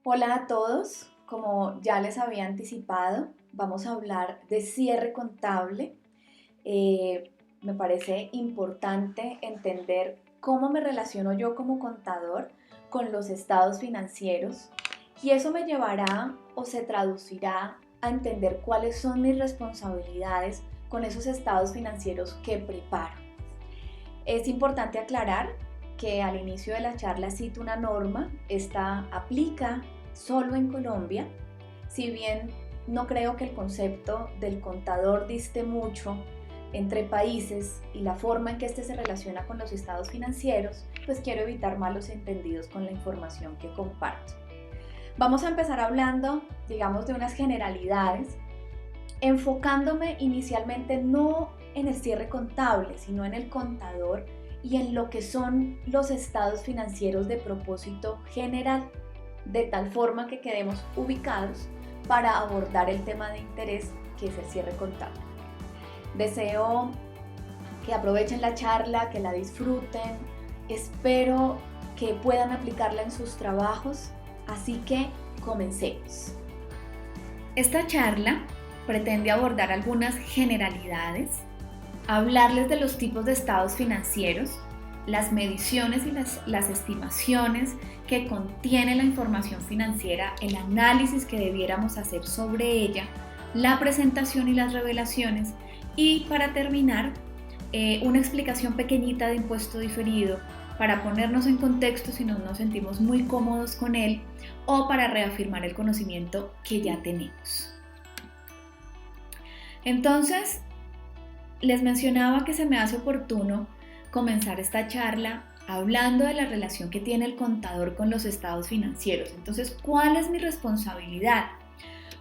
Hola a todos, como ya les había anticipado, vamos a hablar de cierre contable. Me parece importante entender cómo me relaciono yo como contador con los estados financieros y eso me llevará o se traducirá a entender cuáles son mis responsabilidades con esos estados financieros que preparo. Es importante aclarar que al inicio de la charla cito una norma, esta aplica solo en Colombia, si bien no creo que el concepto del contador diste mucho entre países y la forma en que éste se relaciona con los estados financieros, pues quiero evitar malos entendidos con la información que comparto. Vamos a empezar hablando, digamos, de unas generalidades, enfocándome inicialmente no en el cierre contable, sino en el contador y en lo que son los estados financieros de propósito general, de tal forma que quedemos ubicados para abordar el tema de interés que es el cierre contable. Deseo que aprovechen la charla, que la disfruten, espero que puedan aplicarla en sus trabajos, así que comencemos. Esta charla pretende abordar algunas generalidades, hablarles de los tipos de estados financieros, las mediciones y las estimaciones que contiene la información financiera, el análisis que debiéramos hacer sobre ella, la presentación y las revelaciones y para terminar una explicación pequeñita de impuesto diferido para ponernos en contexto si no nos sentimos muy cómodos con él o para reafirmar el conocimiento que ya tenemos. Entonces, les mencionaba que se me hace oportuno comenzar esta charla hablando de la relación que tiene el contador con los estados financieros. Entonces, ¿cuál es mi responsabilidad?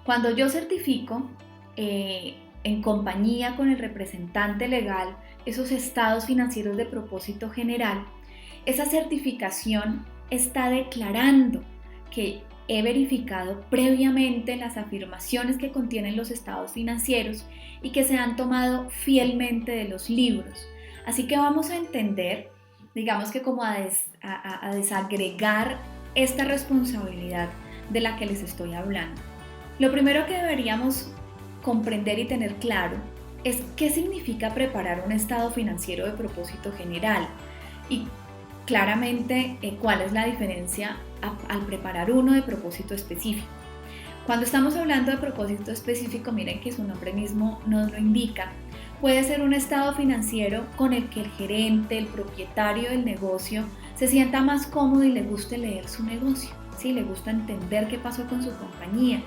Cuando yo certifico en compañía con el representante legal esos estados financieros de propósito general, esa certificación está declarando que he verificado previamente las afirmaciones que contienen los estados financieros y que se han tomado fielmente de los libros. Así que vamos a entender, digamos que como a desagregar esta responsabilidad de la que les estoy hablando. Lo primero que deberíamos comprender y tener claro es qué significa preparar un estado financiero de propósito general y claramente cuál es la diferencia al preparar uno de propósito específico. Cuando estamos hablando de propósito específico, miren que su nombre mismo nos lo indica, puede ser un estado financiero con el que el gerente, el propietario del negocio se sienta más cómodo y le guste leer su negocio, ¿sí? Le gusta entender qué pasó con su compañía.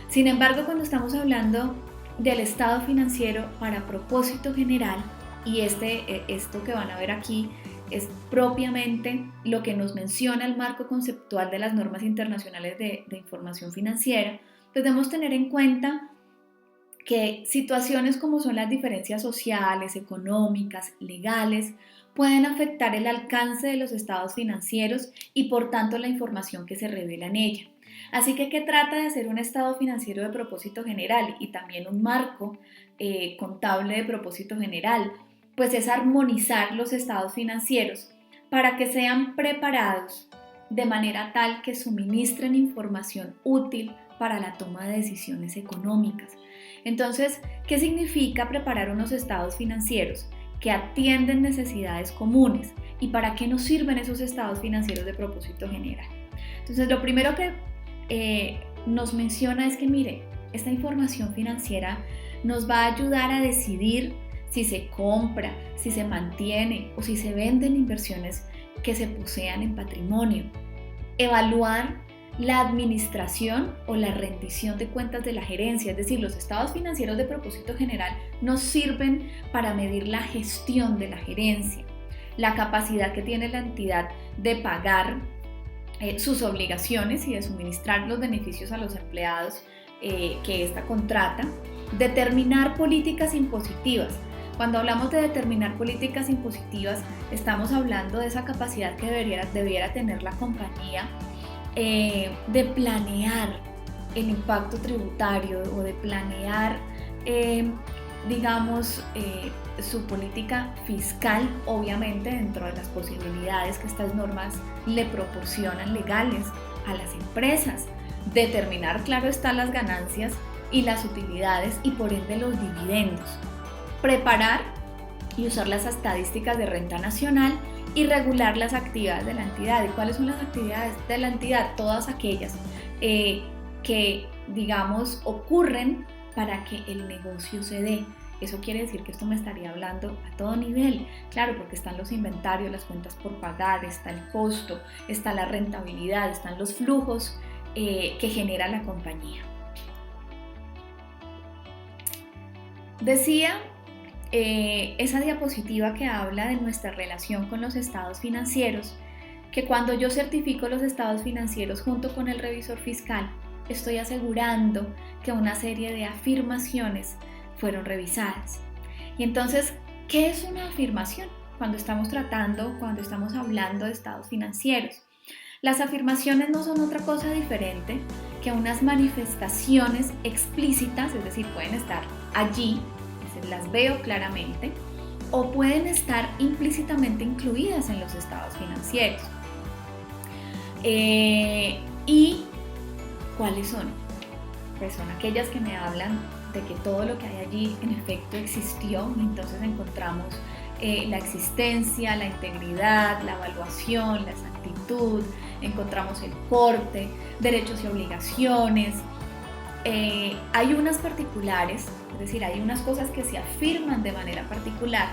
Sin embargo, cuando estamos hablando del estado financiero para propósito general, y esto que van a ver aquí es propiamente lo que nos menciona el marco conceptual de las normas internacionales de información financiera, pues debemos tener en cuenta que situaciones como son las diferencias sociales, económicas, legales, pueden afectar el alcance de los estados financieros y por tanto la información que se revela en ella. Así que, ¿qué trata de hacer un estado financiero de propósito general y también un marco contable de propósito general? Pues es armonizar los estados financieros para que sean preparados de manera tal que suministren información útil para la toma de decisiones económicas. Entonces, ¿qué significa preparar unos estados financieros que atienden necesidades comunes? ¿Y para qué nos sirven esos estados financieros de propósito general? Entonces, lo primero que nos menciona es que, mire, esta información financiera nos va a ayudar a decidir si se compra, si se mantiene o si se venden inversiones que se posean en patrimonio. Evaluar la administración o la rendición de cuentas de la gerencia, es decir, los estados financieros de propósito general nos sirven para medir la gestión de la gerencia, la capacidad que tiene la entidad de pagar sus obligaciones y de suministrar los beneficios a los empleados que ésta contrata, determinar políticas impositivas. Cuando hablamos de determinar políticas impositivas, estamos hablando de esa capacidad que debiera tener la compañía de planear el impacto tributario o de planear, su política fiscal, obviamente dentro de las posibilidades que estas normas le proporcionan legales a las empresas. determinar, claro está, las ganancias y las utilidades y por ende los dividendos, preparar y usar las estadísticas de renta nacional y regular las actividades de la entidad. ¿Y cuáles son las actividades de la entidad? Todas aquellas que, digamos, ocurren para que el negocio se dé. Eso quiere decir que esto me estaría hablando a todo nivel, claro, porque están los inventarios, las cuentas por pagar, está el costo, está la rentabilidad, están los flujos que genera la compañía. Decía esa diapositiva que habla de nuestra relación con los estados financieros, que cuando yo certifico los estados financieros junto con el revisor fiscal, estoy asegurando que una serie de afirmaciones fueron revisadas. Y entonces, ¿qué es una afirmación? Cuando estamos hablando de estados financieros, las afirmaciones no son otra cosa diferente que unas manifestaciones explícitas, es decir, pueden estar allí, las veo claramente, o pueden estar implícitamente incluidas en los estados financieros. ¿Y cuáles son? Pues son aquellas que me hablan de que todo lo que hay allí en efecto existió, y entonces encontramos la existencia, la integridad, la evaluación, la exactitud, encontramos el porte, derechos y obligaciones. Hay unas particulares, es decir, hay unas cosas que se afirman de manera particular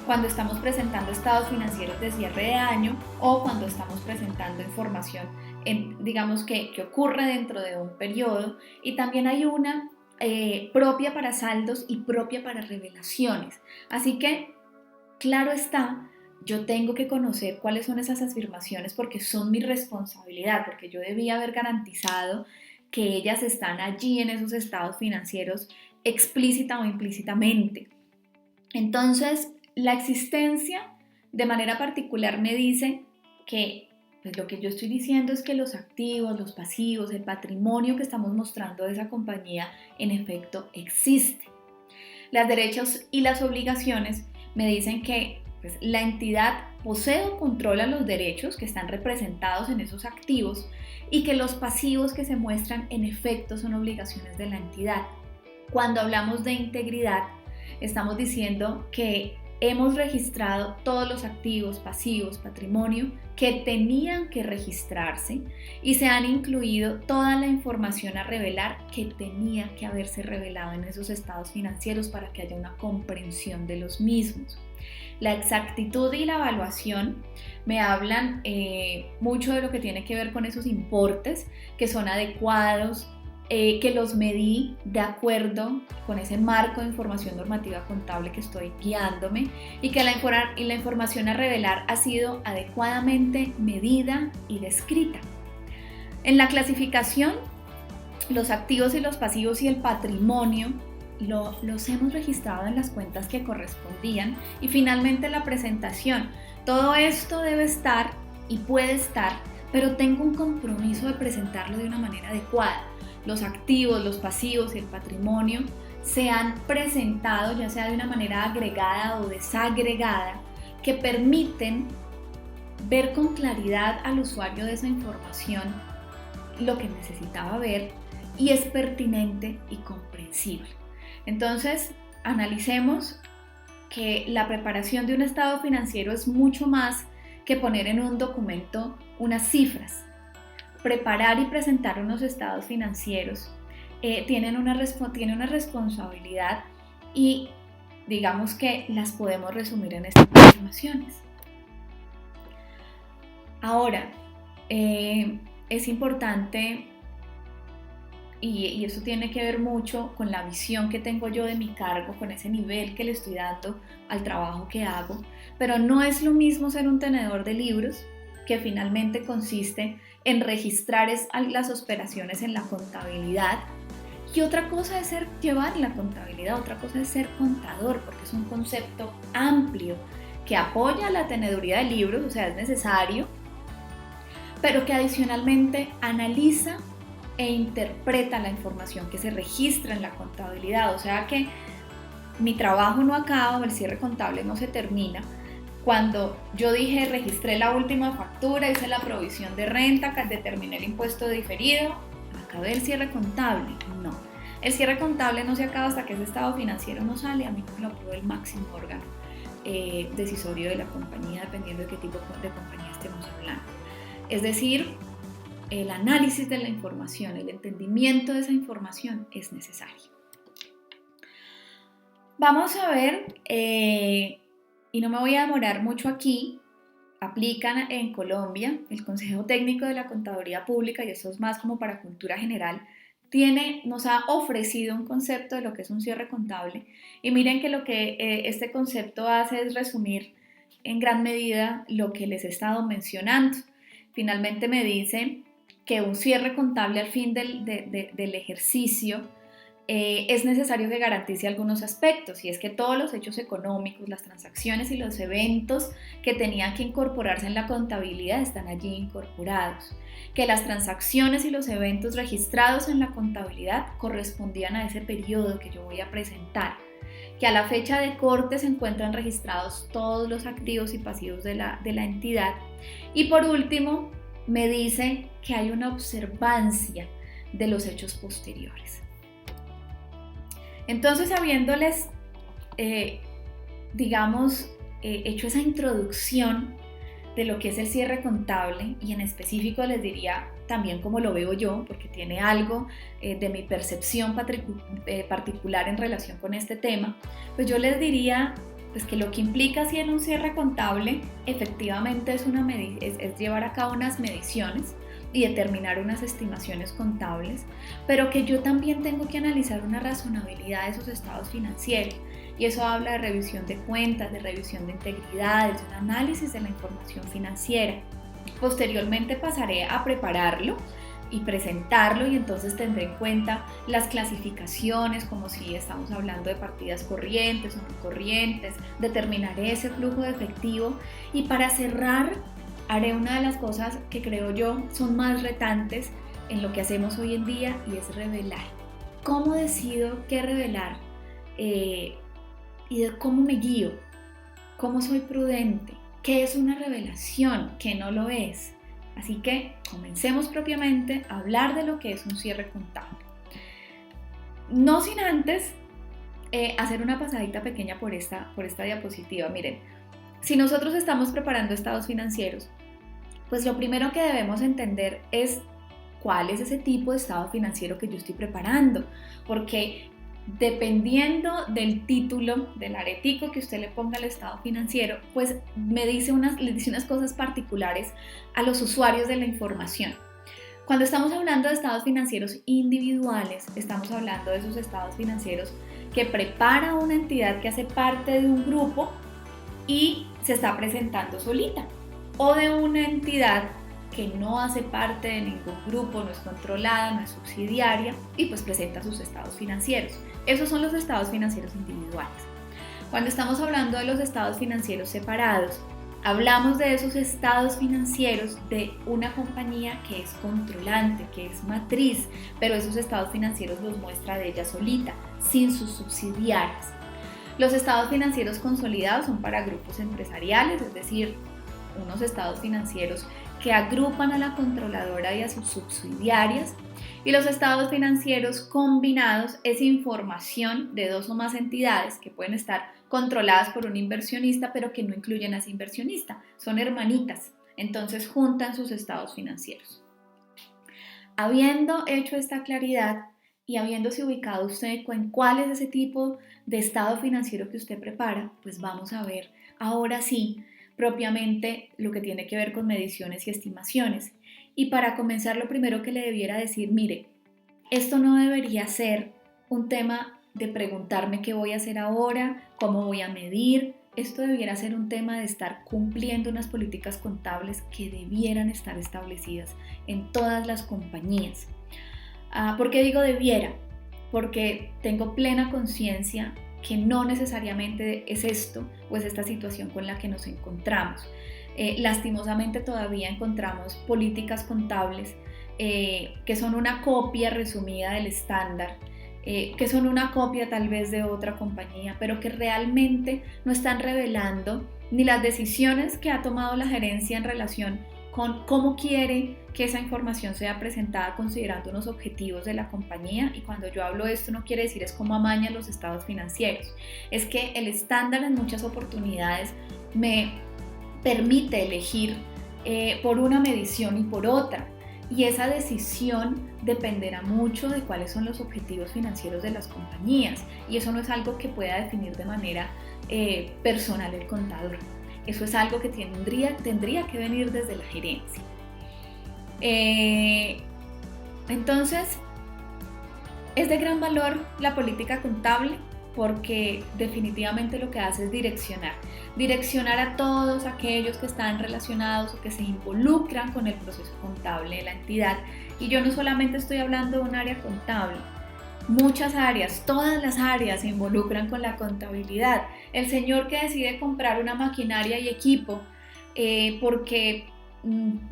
cuando estamos presentando estados financieros de cierre de año o cuando estamos presentando información, digamos que ocurre dentro de un periodo, y también hay una propia para saldos y propia para revelaciones. Así que, claro está, yo tengo que conocer cuáles son esas afirmaciones porque son mi responsabilidad, porque yo debía haber garantizado que ellas están allí en esos estados financieros explícita o implícitamente. Entonces, la existencia de manera particular me dice que pues lo que yo estoy diciendo es que los activos, los pasivos, el patrimonio que estamos mostrando de esa compañía en efecto existe. Los derechos y las obligaciones me dicen que pues, la entidad posee o controla los derechos que están representados en esos activos y que los pasivos que se muestran en efecto son obligaciones de la entidad. Cuando hablamos de integridad, estamos diciendo que hemos registrado todos los activos, pasivos, patrimonio que tenían que registrarse y se han incluido toda la información a revelar que tenía que haberse revelado en esos estados financieros para que haya una comprensión de los mismos. La exactitud y la evaluación me hablan mucho de lo que tiene que ver con esos importes que son adecuados, que los medí de acuerdo con ese marco de información normativa contable que estoy guiándome y que la información a revelar ha sido adecuadamente medida y descrita. En la clasificación, los activos y los pasivos y el patrimonio los hemos registrado en las cuentas que correspondían, y finalmente la presentación. Todo esto debe estar y puede estar, pero tengo un compromiso de presentarlo de una manera adecuada. Los activos, los pasivos y el patrimonio se han presentado ya sea de una manera agregada o desagregada que permiten ver con claridad al usuario de esa información lo que necesitaba ver y es pertinente y comprensible. Entonces, analicemos que la preparación de un estado financiero es mucho más que poner en un documento unas cifras. Preparar y presentar unos estados financieros tiene una responsabilidad y digamos que las podemos resumir en estas afirmaciones. Ahora, es importante, y eso tiene que ver mucho con la visión que tengo yo de mi cargo, con ese nivel que le estoy dando al trabajo que hago, pero no es lo mismo ser un tenedor de libros, que finalmente consiste en registrar las operaciones en la contabilidad, y otra cosa es llevar la contabilidad, otra cosa es ser contador, porque es un concepto amplio que apoya la teneduría de libros, o sea, es necesario, pero que adicionalmente analiza e interpreta la información que se registra en la contabilidad. O sea que mi trabajo no acaba, el cierre contable no se termina cuando yo dije registré la última factura, hice la provisión de renta, determiné el impuesto diferido, acabé el cierre contable. No, el cierre contable no se acaba hasta que ese estado financiero no sale, a mí no me lo aprueba el máximo órgano decisorio de la compañía, dependiendo de qué tipo de compañía estemos hablando. Es decir, el análisis de la información, el entendimiento de esa información es necesario. Vamos a ver, y no me voy a demorar mucho aquí, aplican en Colombia el Consejo Técnico de la Contaduría Pública, y eso es más como para cultura general, nos ha ofrecido un concepto de lo que es un cierre contable, y miren que lo que este concepto hace es resumir en gran medida lo que les he estado mencionando. Finalmente me dice que un cierre contable al fin del ejercicio es necesario que garantice algunos aspectos, y es que todos los hechos económicos, las transacciones y los eventos que tenían que incorporarse en la contabilidad están allí incorporados, que las transacciones y los eventos registrados en la contabilidad correspondían a ese periodo que yo voy a presentar, que a la fecha de corte se encuentran registrados todos los activos y pasivos de la entidad, y por último me dice que hay una observancia de los hechos posteriores. Entonces, habiéndoles, hecho esa introducción de lo que es el cierre contable, y en específico les diría también cómo lo veo yo, porque tiene algo de mi percepción particular en relación con este tema, pues yo les diría pues que lo que implica hacer un cierre contable efectivamente es llevar a cabo unas mediciones y determinar unas estimaciones contables, pero que yo también tengo que analizar una razonabilidad de esos estados financieros, y eso habla de revisión de cuentas, de revisión de integridades, de un análisis de la información financiera. Posteriormente pasaré a prepararlo y presentarlo, y entonces tendré en cuenta las clasificaciones, como si estamos hablando de partidas corrientes o no corrientes, determinaré ese flujo de efectivo, y para cerrar haré una de las cosas que creo yo son más retantes en lo que hacemos hoy en día, y es revelar. ¿Cómo decido qué revelar? Y de cómo me guío, cómo soy prudente, qué es una revelación, qué no lo es. Así que comencemos propiamente a hablar de lo que es un cierre contable. No sin antes hacer una pasadita pequeña por esta diapositiva. Miren, si nosotros estamos preparando estados financieros, pues lo primero que debemos entender es cuál es ese tipo de estado financiero que yo estoy preparando, porque dependiendo del título, del aretico que usted le ponga al estado financiero, pues le dice unas cosas particulares a los usuarios de la información. Cuando estamos hablando de estados financieros individuales, estamos hablando de esos estados financieros que prepara una entidad que hace parte de un grupo y se está presentando solita, o de una entidad que no hace parte de ningún grupo, no es controlada, no es subsidiaria, y pues presenta sus estados financieros. Esos son los estados financieros individuales. Cuando estamos hablando de los estados financieros separados, hablamos de esos estados financieros de una compañía que es controlante, que es matriz, pero esos estados financieros los muestra de ella solita, sin sus subsidiarias. Los estados financieros consolidados son para grupos empresariales, es decir, unos estados financieros que agrupan a la controladora y a sus subsidiarias, y los estados financieros combinados es información de dos o más entidades que pueden estar controladas por un inversionista, pero que no incluyen a ese inversionista, son hermanitas, entonces juntan sus estados financieros. Habiendo hecho esta claridad y habiéndose ubicado usted en cuál es ese tipo de estado financiero que usted prepara, pues vamos a ver ahora sí propiamente lo que tiene que ver con mediciones y estimaciones. Y para comenzar, lo primero que le debiera decir, mire, esto no debería ser un tema de preguntarme qué voy a hacer ahora, cómo voy a medir. Esto debiera ser un tema de estar cumpliendo unas políticas contables que debieran estar establecidas en todas las compañías. ¿Por qué digo debiera? Porque tengo plena conciencia que no necesariamente es esto o es esta situación con la que nos encontramos. Lastimosamente todavía encontramos políticas contables que son una copia resumida del estándar, que son una copia tal vez de otra compañía, pero que realmente no están revelando ni las decisiones que ha tomado la gerencia en relación con cómo quiere que esa información sea presentada considerando unos objetivos de la compañía. Y cuando yo hablo de esto no quiere decir es cómo amañan los estados financieros, es que el estándar en muchas oportunidades me permite elegir por una medición y por otra, y esa decisión dependerá mucho de cuáles son los objetivos financieros de las compañías, y eso no es algo que pueda definir de manera personal el contador. Eso es algo que tendría que venir desde la gerencia. Entonces, es de gran valor la política contable porque definitivamente lo que hace es direccionar a todos aquellos que están relacionados o que se involucran con el proceso contable de la entidad. Y yo no solamente estoy hablando de un área contable, muchas áreas, todas las áreas se involucran con la contabilidad. El señor que decide comprar una maquinaria y equipo porque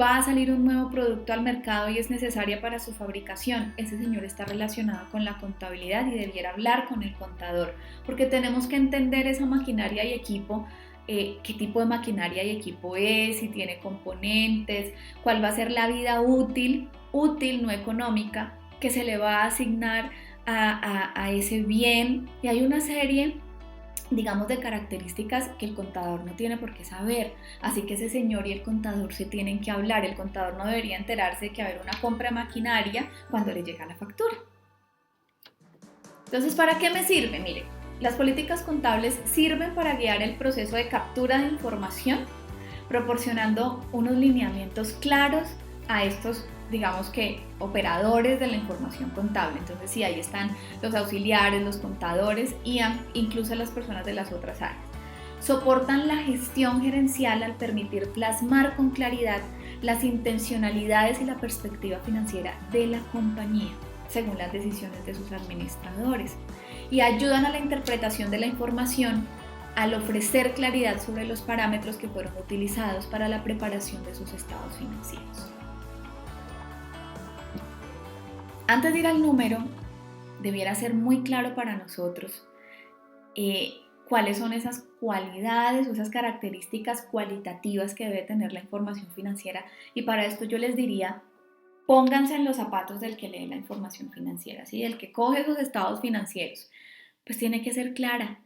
va a salir un nuevo producto al mercado y es necesaria para su fabricación, ese señor está relacionado con la contabilidad y debiera hablar con el contador, porque tenemos que entender esa maquinaria y equipo, qué tipo de maquinaria y equipo es, si tiene componentes, cuál va a ser la vida útil no económica, que se le va a asignar a ese bien. Y hay una serie, digamos, de características que el contador no tiene por qué saber, así que ese señor y el contador se tienen que hablar. El contador no debería enterarse de que va a haber una compra de maquinaria cuando le llega la factura. Entonces, ¿para qué me sirve? Mire, las políticas contables sirven para guiar el proceso de captura de información, proporcionando unos lineamientos claros a estos, digamos que, operadores de la información contable. Entonces sí, ahí están los auxiliares, los contadores y incluso las personas de las otras áreas. Soportan la gestión gerencial al permitir plasmar con claridad las intencionalidades y la perspectiva financiera de la compañía, según las decisiones de sus administradores, y ayudan a la interpretación de la información al ofrecer claridad sobre los parámetros que fueron utilizados para la preparación de sus estados financieros. Antes de ir al número, debiera ser muy claro para nosotros cuáles son esas cualidades o esas características cualitativas que debe tener la información financiera, y para esto yo les diría, pónganse en los zapatos del que lee la información financiera, ¿sí? El que coge esos estados financieros, pues tiene que ser clara,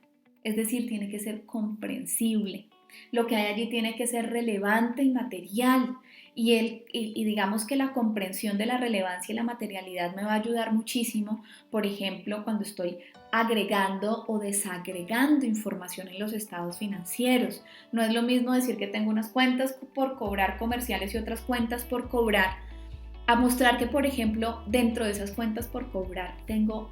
es decir, tiene que ser comprensible. Lo que hay allí tiene que ser relevante y material, y digamos que la comprensión de la relevancia y la materialidad me va a ayudar muchísimo, por ejemplo, cuando estoy agregando o desagregando información en los estados financieros. No es lo mismo decir que tengo unas cuentas por cobrar comerciales y otras cuentas por cobrar, a mostrar que, por ejemplo, dentro de esas cuentas por cobrar tengo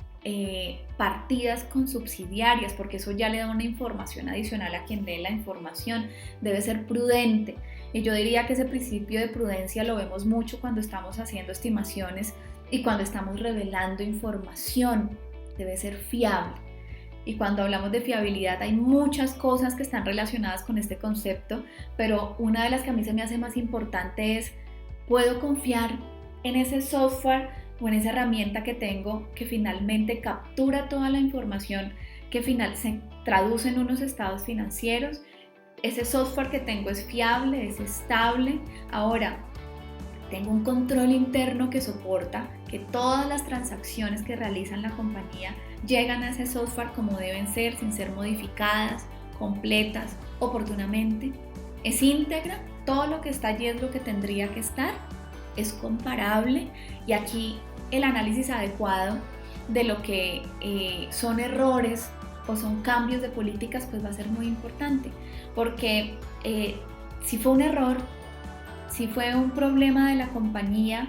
partidas con subsidiarias, porque eso ya le da una información adicional a quien lee la información. Debe ser prudente, y yo diría que ese principio de prudencia lo vemos mucho cuando estamos haciendo estimaciones y cuando estamos revelando información. Debe ser fiable, y cuando hablamos de fiabilidad hay muchas cosas que están relacionadas con este concepto, pero una de las que a mí se me hace más importante es: ¿puedo confiar en ese software o en esa herramienta que tengo que finalmente captura toda la información que se traduce en unos estados financieros? Ese software que tengo es fiable, es estable. Ahora, tengo un control interno que soporta que todas las transacciones que realiza la compañía llegan a ese software como deben ser, sin ser modificadas, completas, oportunamente. Es íntegra, todo lo que está allí es lo que tendría que estar. Es comparable, y aquí el análisis adecuado de lo que son errores o son cambios de políticas pues va a ser muy importante, porque si fue un error, si fue un problema de la compañía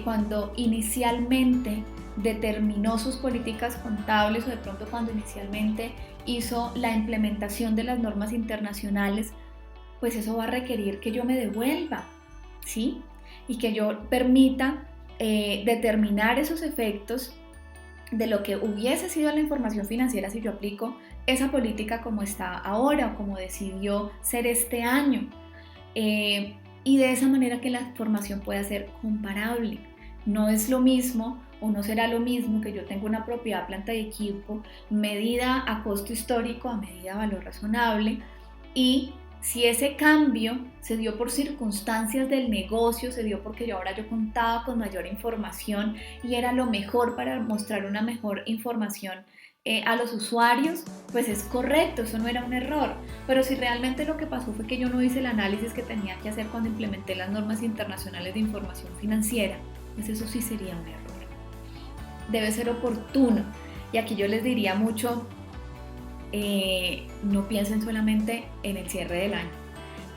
cuando inicialmente determinó sus políticas contables, o de pronto cuando inicialmente hizo la implementación de las normas internacionales, pues eso va a requerir que yo me devuelva, ¿sí? Y que yo permita determinar esos efectos de lo que hubiese sido la información financiera si yo aplico esa política como está ahora o como decidió ser este año, y de esa manera que la información pueda ser comparable. No es lo mismo, o no será lo mismo, que yo tenga una propiedad, planta y equipo medida a costo histórico, a medida a valor razonable, y Si ese cambio se dio por circunstancias del negocio, se dio porque yo contaba con mayor información y era lo mejor para mostrar una mejor información a los usuarios, pues es correcto, eso no era un error. Pero si realmente lo que pasó fue que yo no hice el análisis que tenía que hacer cuando implementé las normas internacionales de información financiera, pues eso sí sería un error. Debe ser oportuno. Y aquí yo les diría mucho, no piensen solamente en el cierre del año,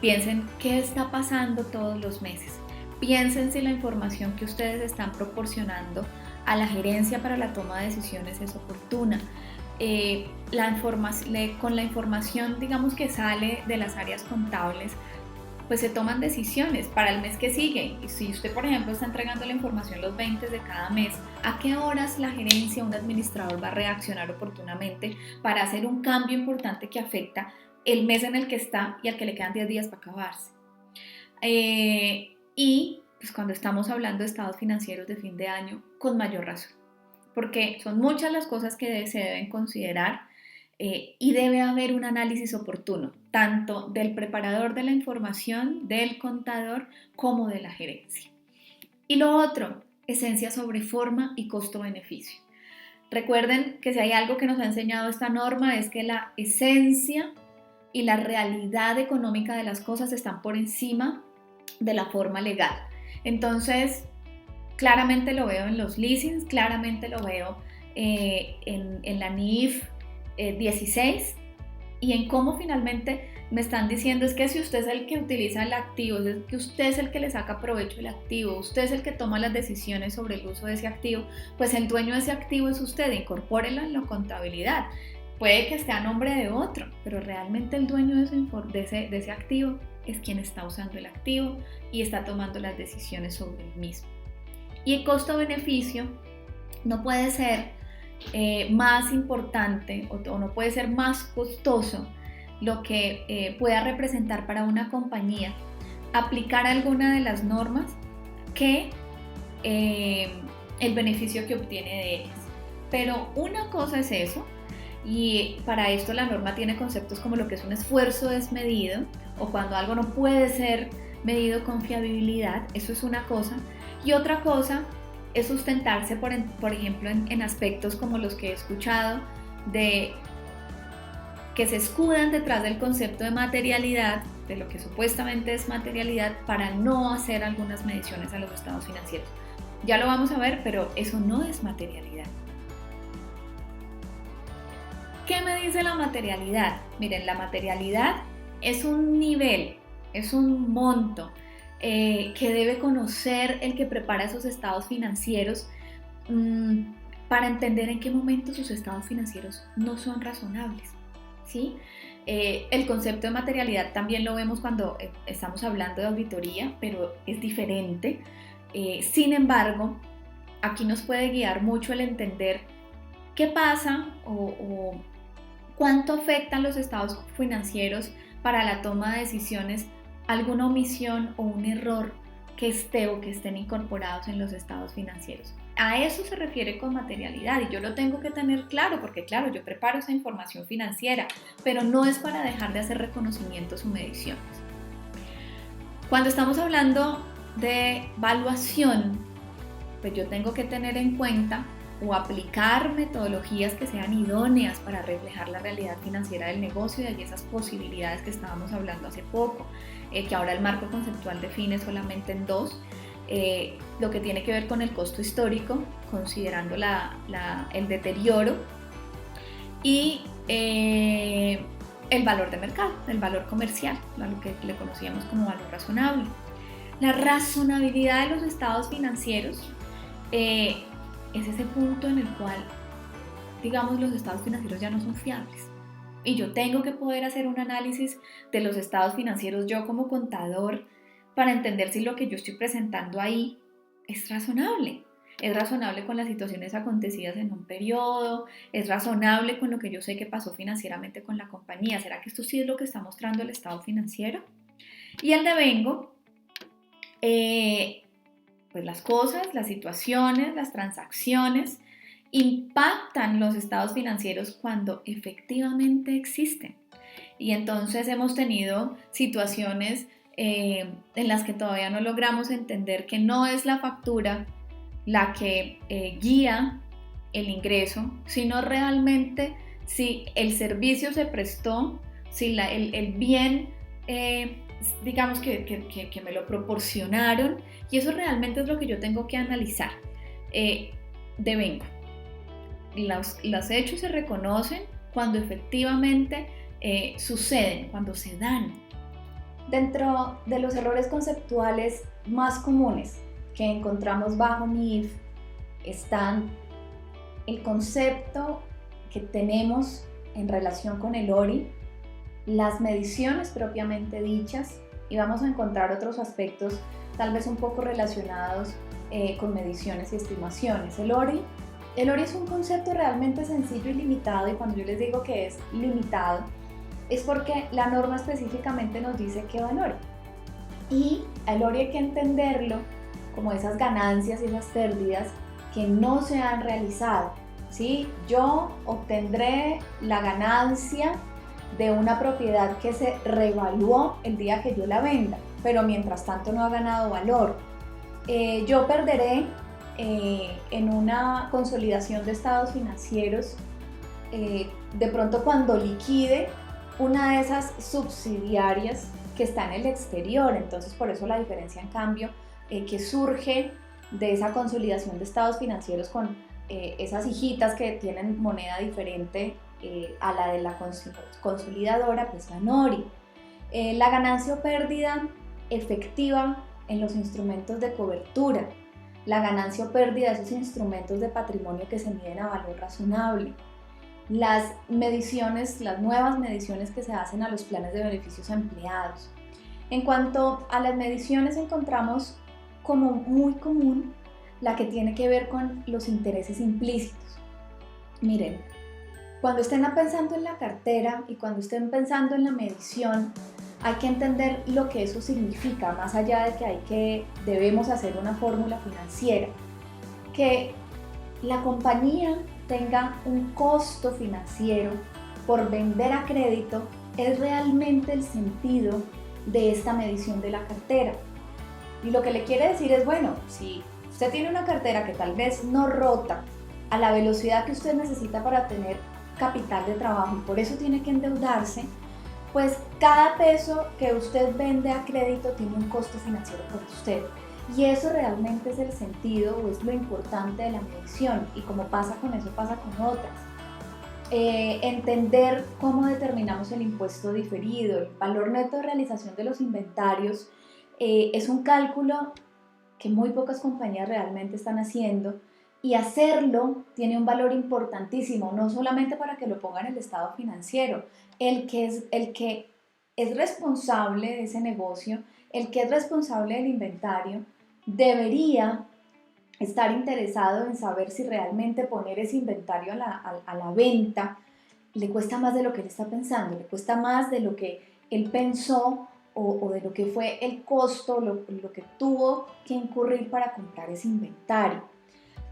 piensen qué está pasando todos los meses, piensen si la información que ustedes están proporcionando a la gerencia para la toma de decisiones es oportuna. Con la información, digamos, que sale de las áreas contables, pues se toman decisiones para el mes que sigue. Y si usted, por ejemplo, está entregando la información los 20 de cada mes, ¿a qué horas la gerencia, un administrador va a reaccionar oportunamente para hacer un cambio importante que afecta el mes en el que está y al que le quedan 10 días para acabarse? Y pues cuando estamos hablando de estados financieros de fin de año, con mayor razón, porque son muchas las cosas que se deben considerar. Y debe haber un análisis oportuno, tanto del preparador de la información, del contador, como de la gerencia. Y lo otro, esencia sobre forma y costo-beneficio. Recuerden que si hay algo que nos ha enseñado esta norma es que la esencia y la realidad económica de las cosas están por encima de la forma legal. Entonces, claramente lo veo en los leasings, claramente lo veo en la NIF 16, y en cómo finalmente me están diciendo es que si usted es el que utiliza el activo, es que usted es el que le saca provecho del activo, usted es el que toma las decisiones sobre el uso de ese activo, pues el dueño de ese activo es usted, incorpórelo en la contabilidad. Puede que esté a nombre de otro, pero realmente el dueño de ese activo es quien está usando el activo y está tomando las decisiones sobre el mismo. Y el costo-beneficio no puede ser más importante o no puede ser más costoso lo que pueda representar para una compañía aplicar alguna de las normas que el beneficio que obtiene de ellas. Pero una cosa es eso, y para esto la norma tiene conceptos como lo que es un esfuerzo desmedido o cuando algo no puede ser medido con fiabilidad, eso es una cosa. Y otra cosa es sustentarse, por ejemplo, en aspectos como los que he escuchado, de que se escudan detrás del concepto de materialidad, de lo que supuestamente es materialidad, para no hacer algunas mediciones a los estados financieros. Ya lo vamos a ver, pero eso no es materialidad. ¿Qué me dice la materialidad? Miren, la materialidad es un nivel, es un monto que debe conocer el que prepara esos estados financieros para entender en qué momento sus estados financieros no son razonables, ¿sí? El concepto de materialidad también lo vemos cuando estamos hablando de auditoría, pero es diferente. Sin embargo, aquí nos puede guiar mucho el entender qué pasa o cuánto afectan los estados financieros para la toma de decisiones alguna omisión o un error que esté o que estén incorporados en los estados financieros. A eso se refiere con materialidad y yo lo tengo que tener claro porque claro, yo preparo esa información financiera, pero no es para dejar de hacer reconocimientos o mediciones. Cuando estamos hablando de evaluación, pues yo tengo que tener en cuenta o aplicar metodologías que sean idóneas para reflejar la realidad financiera del negocio y de esas posibilidades que estábamos hablando hace poco, que ahora el marco conceptual define solamente en dos, lo que tiene que ver con el costo histórico, considerando el deterioro, y el valor de mercado, el valor comercial, lo que le conocíamos como valor razonable. La razonabilidad de los estados financieros es ese punto en el cual, digamos, los estados financieros ya no son fiables. Y yo tengo que poder hacer un análisis de los estados financieros yo como contador para entender si lo que yo estoy presentando ahí es razonable. Es razonable con las situaciones acontecidas en un periodo, es razonable con lo que yo sé que pasó financieramente con la compañía. ¿Será que esto sí es lo que está mostrando el estado financiero? Y el devengo, pues las cosas, las situaciones, las transacciones impactan los estados financieros cuando efectivamente existen. Y entonces hemos tenido situaciones en las que todavía no logramos entender que no es la factura la que guía el ingreso, sino realmente si el servicio se prestó, si el bien, digamos que me lo proporcionaron, y eso realmente es lo que yo tengo que analizar. Devengo. Los hechos se reconocen cuando efectivamente suceden, cuando se dan. Dentro de los errores conceptuales más comunes que encontramos bajo MIF están el concepto que tenemos en relación con el ORI, las mediciones propiamente dichas, y vamos a encontrar otros aspectos tal vez un poco relacionados con mediciones y estimaciones. El ORI es un concepto realmente sencillo y limitado, y cuando yo les digo que es limitado es porque la norma específicamente nos dice qué va en ORI, y el ORI hay que entenderlo como esas ganancias y esas pérdidas que no se han realizado, ¿sí? Yo obtendré la ganancia de una propiedad que se revaluó el día que yo la venda, pero mientras tanto no ha ganado valor. Yo perderé en una consolidación de estados financieros, de pronto cuando liquide una de esas subsidiarias que está en el exterior. Entonces por eso la diferencia en cambio que surge de esa consolidación de estados financieros con esas hijitas que tienen moneda diferente a la de la consolidadora, pues la NORI. La ganancia o pérdida efectiva en los instrumentos de cobertura, la ganancia o pérdida de esos instrumentos de patrimonio que se miden a valor razonable, las mediciones, las nuevas mediciones que se hacen a los planes de beneficios a empleados. En cuanto a las mediciones, encontramos como muy común la que tiene que ver con los intereses implícitos. Miren, cuando estén pensando en la cartera y cuando estén pensando en la medición, hay que entender lo que eso significa, más allá de que debemos hacer una fórmula financiera. Que la compañía tenga un costo financiero por vender a crédito es realmente el sentido de esta medición de la cartera. Y lo que le quiere decir es, bueno, si usted tiene una cartera que tal vez no rota a la velocidad que usted necesita para tener capital de trabajo y por eso tiene que endeudarse, pues cada peso que usted vende a crédito tiene un costo financiero para usted. Y eso realmente es el sentido o es lo importante de la medición, y como pasa con eso, pasa con otras. Entender cómo determinamos el impuesto diferido, el valor neto de realización de los inventarios, es un cálculo que muy pocas compañías realmente están haciendo, y hacerlo tiene un valor importantísimo, no solamente para que lo ponga en el estado financiero. El que es responsable de ese negocio, el que es responsable del inventario, debería estar interesado en saber si realmente poner ese inventario a la venta le cuesta más de lo que él está pensando, le cuesta más de lo que él pensó o de lo que fue el costo, lo que tuvo que incurrir para comprar ese inventario.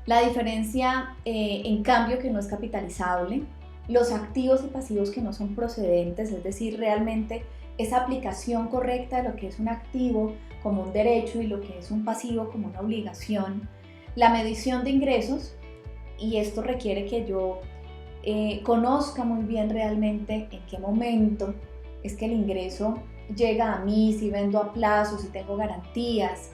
La diferencia, en cambio, que no es capitalizable, los activos y pasivos que no son procedentes, es decir, realmente esa aplicación correcta de lo que es un activo como un derecho y lo que es un pasivo como una obligación, la medición de ingresos, y esto requiere que yo conozca muy bien realmente en qué momento es que el ingreso llega a mí, si vendo a plazo, si tengo garantías,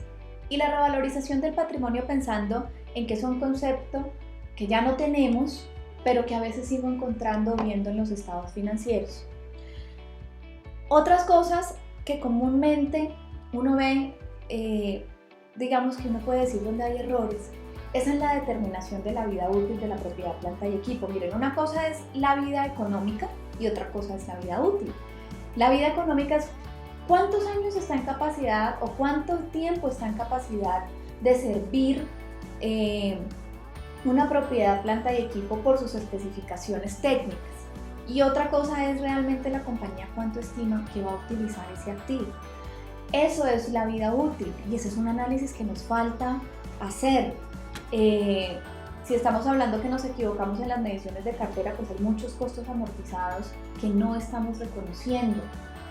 y la revalorización del patrimonio pensando en que es un concepto que ya no tenemos, pero que a veces sigo encontrando viendo en los estados financieros. Otras cosas que comúnmente uno ve, digamos que uno puede decir donde hay errores, es en la determinación de la vida útil de la propiedad, planta y equipo. Miren, una cosa es la vida económica y otra cosa es la vida útil. La vida económica es cuántos años está en capacidad o cuánto tiempo está en capacidad de servir una propiedad, planta y equipo por sus especificaciones técnicas. Y otra cosa es realmente la compañía cuánto estima que va a utilizar ese activo. Eso es la vida útil, y ese es un análisis que nos falta hacer. Si estamos hablando que nos equivocamos en las mediciones de cartera, pues hay muchos costos amortizados que no estamos reconociendo.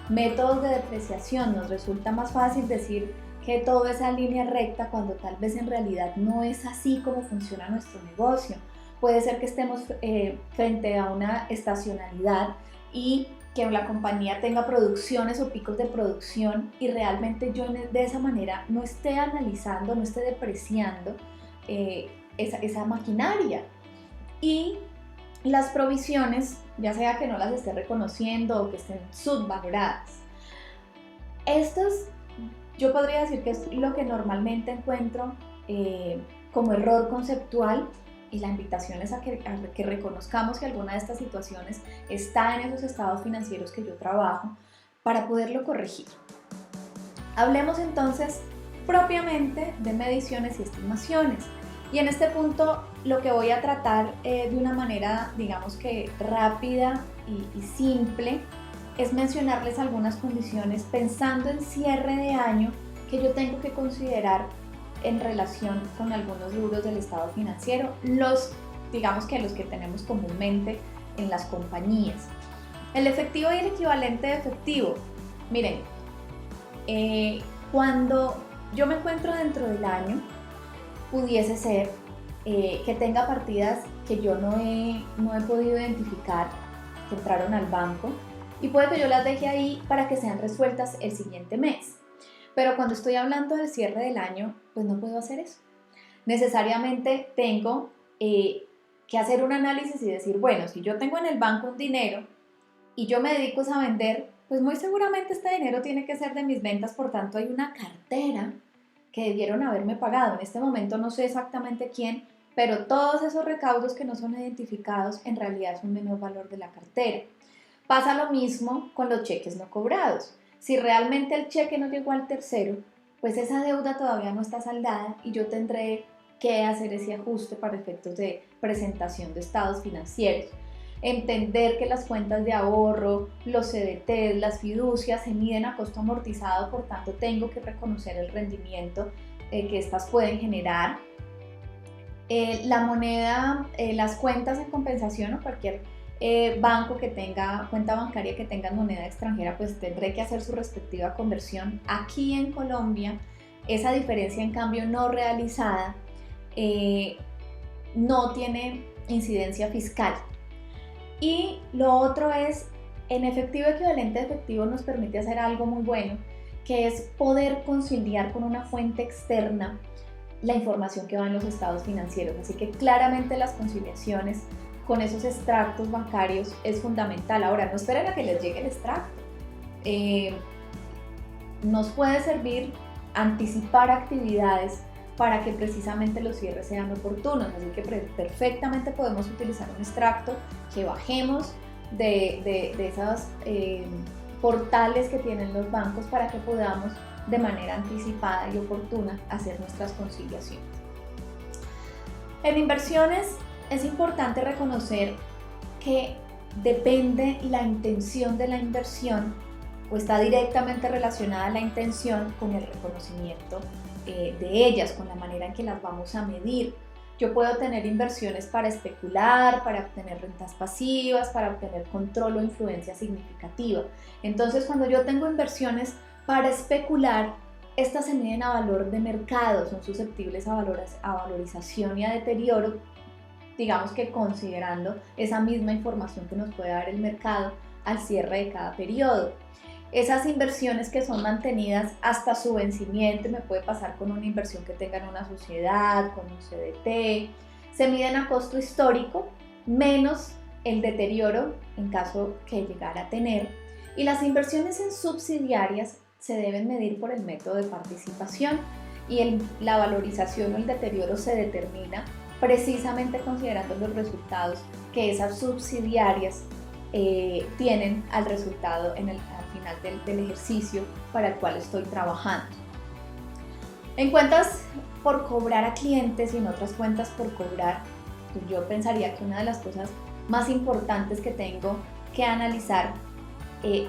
Métodos de depreciación, nos resulta más fácil decir que todo es en línea recta cuando tal vez en realidad no es así como funciona nuestro negocio. Puede ser que estemos frente a una estacionalidad y que la compañía tenga producciones o picos de producción y realmente yo de esa manera no esté analizando, no esté depreciando esa maquinaria. Y las provisiones, ya sea que no las esté reconociendo o que estén subvaloradas. Estas yo podría decir que es lo que normalmente encuentro como error conceptual, y la invitación es a que reconozcamos que alguna de estas situaciones está en esos estados financieros que yo trabajo para poderlo corregir. Hablemos entonces propiamente de mediciones y estimaciones. Y en este punto lo que voy a tratar de una manera, digamos que rápida y simple, es mencionarles algunas condiciones pensando en cierre de año que yo tengo que considerar en relación con algunos rubros del estado financiero, digamos que los que tenemos comúnmente en las compañías. El efectivo y el equivalente de efectivo. Miren, cuando yo me encuentro dentro del año, pudiese ser que tenga partidas que yo no he podido identificar, que entraron al banco, y puede que yo las deje ahí para que sean resueltas el siguiente mes. Pero cuando estoy hablando del cierre del año, pues no puedo hacer eso. Necesariamente tengo que hacer un análisis y decir, bueno, si yo tengo en el banco un dinero y yo me dedico a vender, pues muy seguramente este dinero tiene que ser de mis ventas, por tanto hay una cartera que debieron haberme pagado. En este momento no sé exactamente quién, pero todos esos recaudos que no son identificados en realidad es un menor valor de la cartera. Pasa lo mismo con los cheques no cobrados. Si realmente el cheque no llegó al tercero, pues esa deuda todavía no está saldada y yo tendré que hacer ese ajuste para efectos de presentación de estados financieros. Entender que las cuentas de ahorro, los CDTs, las fiducias se miden a costo amortizado, por tanto tengo que reconocer el rendimiento que estas pueden generar. La moneda, las cuentas en compensación o cualquier banco que tenga cuenta bancaria que tenga moneda extranjera, pues tendré que hacer su respectiva conversión. Aquí en Colombia, esa diferencia en cambio no realizada no tiene incidencia fiscal. Y lo otro es, en efectivo equivalente de efectivo nos permite hacer algo muy bueno, que es poder conciliar con una fuente externa la información que va en los estados financieros. Así que claramente las conciliaciones con esos extractos bancarios es fundamental. Ahora, no esperen a que les llegue el extracto. Nos puede servir anticipar actividades para que precisamente los cierres sean oportunos. Así que perfectamente podemos utilizar un extracto que bajemos de esos portales que tienen los bancos para que podamos de manera anticipada y oportuna hacer nuestras conciliaciones. En inversiones es importante reconocer que depende la intención de la inversión o está directamente relacionada la intención con el reconocimiento de ellas, con la manera en que las vamos a medir. Yo puedo tener inversiones para especular, para obtener rentas pasivas, para obtener control o influencia significativa. Entonces, cuando yo tengo inversiones para especular, estas se miden a valor de mercado, son susceptibles a valorización y a deterioro, digamos que considerando esa misma información que nos puede dar el mercado al cierre de cada periodo. Esas inversiones que son mantenidas hasta su vencimiento, me puede pasar con una inversión que tenga en una sociedad, con un CDT, se miden a costo histórico menos el deterioro en caso que llegara a tener. Y las inversiones en subsidiarias se deben medir por el método de participación y la valorización o el deterioro se determina precisamente considerando los resultados que esas subsidiarias tienen al resultado al final del ejercicio para el cual estoy trabajando. En cuentas por cobrar a clientes y en otras cuentas por cobrar, pues yo pensaría que una de las cosas más importantes que tengo que analizar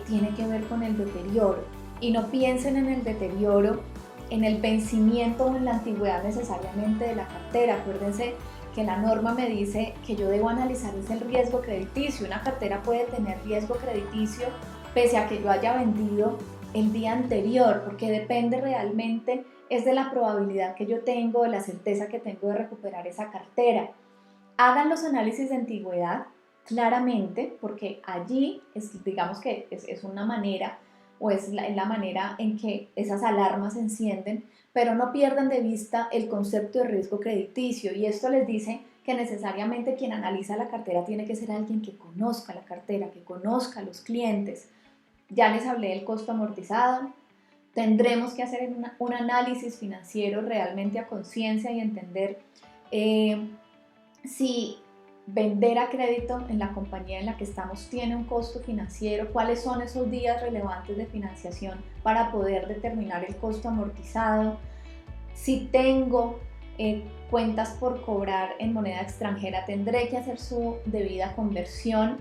tiene que ver con el deterioro. Y no piensen en el deterioro, en el vencimiento o en la antigüedad necesariamente de la cartera. Acuérdense que la norma me dice que yo debo analizar es el riesgo crediticio. Una cartera puede tener riesgo crediticio pese a que yo haya vendido el día anterior, porque depende realmente es de la probabilidad que yo tengo, de la certeza que tengo de recuperar esa cartera. Hagan los análisis de antigüedad claramente, porque allí digamos que es una manera o es la manera en que esas alarmas se encienden, pero no pierdan de vista el concepto de riesgo crediticio, y esto les dice que necesariamente quien analiza la cartera tiene que ser alguien que conozca la cartera, que conozca a los clientes. Ya les hablé del costo amortizado. Tendremos que hacer un análisis financiero realmente a conciencia y entender si vender a crédito en la compañía en la que estamos tiene un costo financiero, cuáles son esos días relevantes de financiación para poder determinar el costo amortizado. Si tengo cuentas por cobrar en moneda extranjera, tendré que hacer su debida conversión.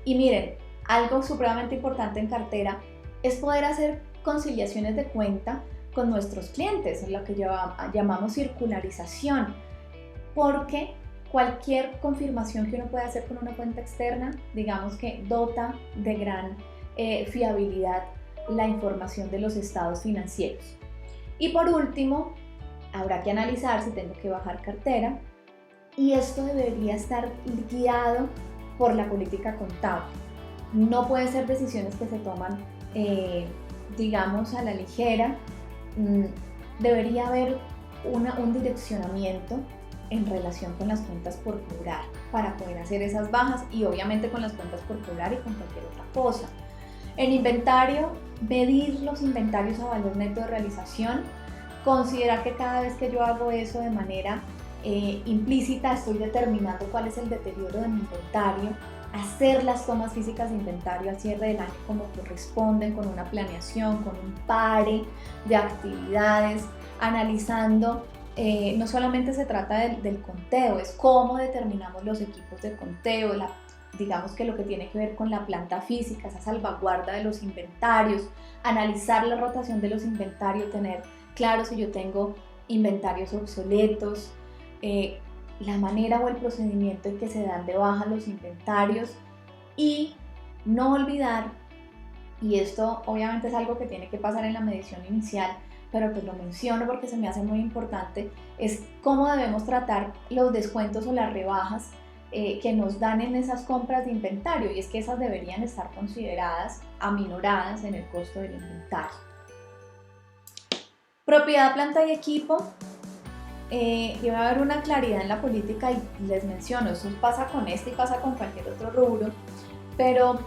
Y miren, algo supremamente importante en cartera es poder hacer conciliaciones de cuenta con nuestros clientes, lo que llamamos circularización, porque cualquier confirmación que uno pueda hacer con una cuenta externa, digamos que dota de gran fiabilidad la información de los estados financieros. Y por último, habrá que analizar si tengo que bajar cartera, y esto debería estar guiado por la política contable. No pueden ser decisiones que se toman, digamos, a la ligera. Debería haber un direccionamiento en relación con las cuentas por cobrar para poder hacer esas bajas, y obviamente con las cuentas por cobrar y con cualquier otra cosa. En inventario, medir los inventarios a valor neto de realización, considerar que cada vez que yo hago eso de manera implícita estoy determinando cuál es el deterioro de mi inventario, hacer las tomas físicas de inventario al cierre del año como corresponden, con una planeación, con un pare de actividades, analizando. No solamente se trata del conteo, es cómo determinamos los equipos de conteo, digamos que lo que tiene que ver con la planta física, esa salvaguarda de los inventarios, analizar la rotación de los inventarios, tener claro si yo tengo inventarios obsoletos, la manera o el procedimiento en que se dan de baja los inventarios, y no olvidar, y esto obviamente es algo que tiene que pasar en la medición inicial, pero pues lo menciono porque se me hace muy importante, es cómo debemos tratar los descuentos o las rebajas que nos dan en esas compras de inventario, y es que esas deberían estar consideradas, aminoradas en el costo del inventario. Propiedad, planta y equipo. Debe haber una claridad en la política, y les menciono, eso pasa con este y pasa con cualquier otro rubro, pero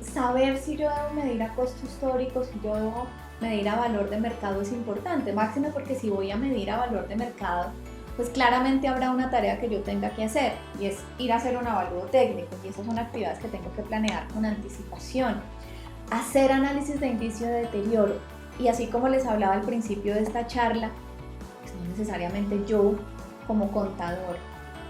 saber si yo debo medir a costo histórico, si yo debo medir a valor de mercado es importante, máximo porque si voy a medir a valor de mercado, pues claramente habrá una tarea que yo tenga que hacer, y es ir a hacer un avalúo técnico, y esas son actividades que tengo que planear con anticipación. Hacer análisis de indicio de deterioro, y así como les hablaba al principio de esta charla, pues no necesariamente yo como contador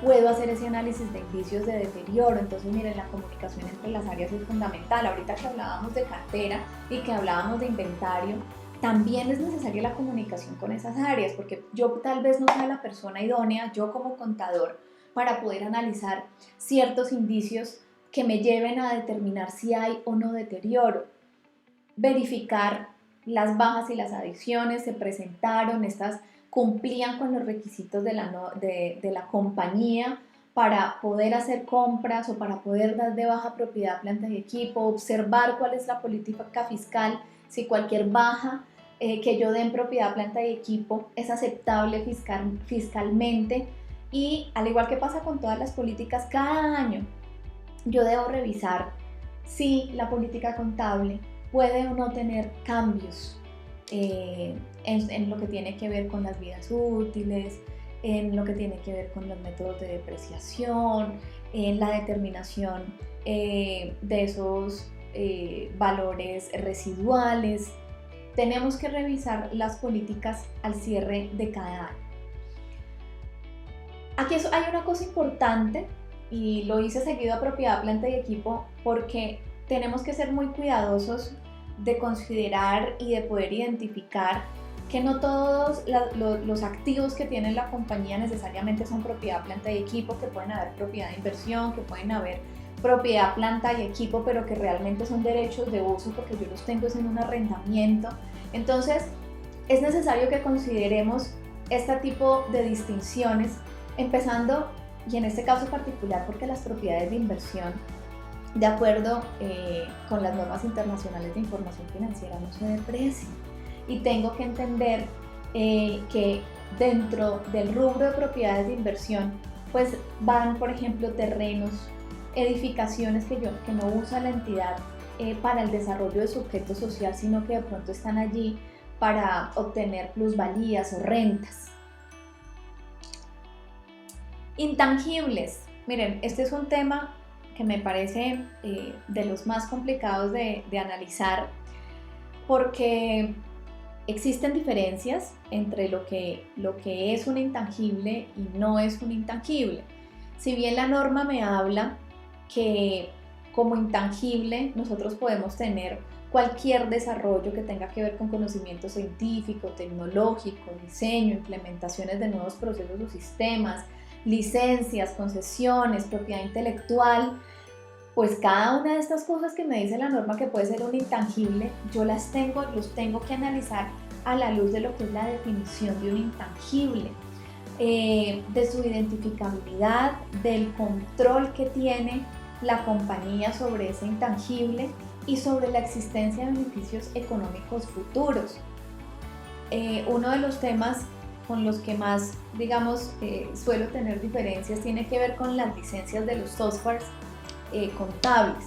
puedo hacer ese análisis de indicios de deterioro. Entonces miren, la comunicación entre las áreas es fundamental. Ahorita que hablábamos de cartera y que hablábamos de inventario, también es necesaria la comunicación con esas áreas, porque yo tal vez no sea la persona idónea, yo como contador, para poder analizar ciertos indicios que me lleven a determinar si hay o no deterioro. Verificar las bajas y las adiciones se presentaron, estas cumplían con los requisitos de la compañía para poder hacer compras o para poder dar de baja propiedad, planta y equipo, observar cuál es la política fiscal, si cualquier baja que yo dé en propiedad, planta y equipo es aceptable fiscalmente, y al igual que pasa con todas las políticas, cada año yo debo revisar si la política contable puede o no tener cambios en lo que tiene que ver con las vidas útiles, en lo que tiene que ver con los métodos de depreciación, en la determinación de esos valores residuales. Tenemos que revisar las políticas al cierre de cada año. Aquí hay una cosa importante, y lo hice seguido a propiedad, planta y equipo, porque tenemos que ser muy cuidadosos de considerar y de poder identificar que no todos los activos que tiene la compañía necesariamente son propiedad, planta y equipo, que pueden haber propiedad de inversión, que pueden haber propiedad, planta y equipo, pero que realmente son derechos de uso porque yo los tengo en un arrendamiento. Entonces, es necesario que consideremos este tipo de distinciones, empezando, y en este caso particular, porque las propiedades de inversión, de acuerdo con las normas internacionales de información financiera, no se deprecian. Y tengo que entender que dentro del rubro de propiedades de inversión, pues van, por ejemplo, terrenos, edificaciones que no usa la entidad para el desarrollo de su objeto social, sino que de pronto están allí para obtener plusvalías o rentas. Intangibles. Miren, este es un tema que me parece de los más complicados de analizar, porque existen diferencias entre lo que es un intangible y no es un intangible. Si bien la norma me habla que como intangible nosotros podemos tener cualquier desarrollo que tenga que ver con conocimiento científico, tecnológico, diseño, implementaciones de nuevos procesos o sistemas, licencias, concesiones, propiedad intelectual, pues cada una de estas cosas que me dice la norma que puede ser un intangible, yo los tengo que analizar a la luz de lo que es la definición de un intangible, de su identificabilidad, del control que tiene la compañía sobre ese intangible y sobre la existencia de beneficios económicos futuros. Uno de los temas con los que más, digamos, suelo tener diferencias tiene que ver con las licencias de los softwares contables.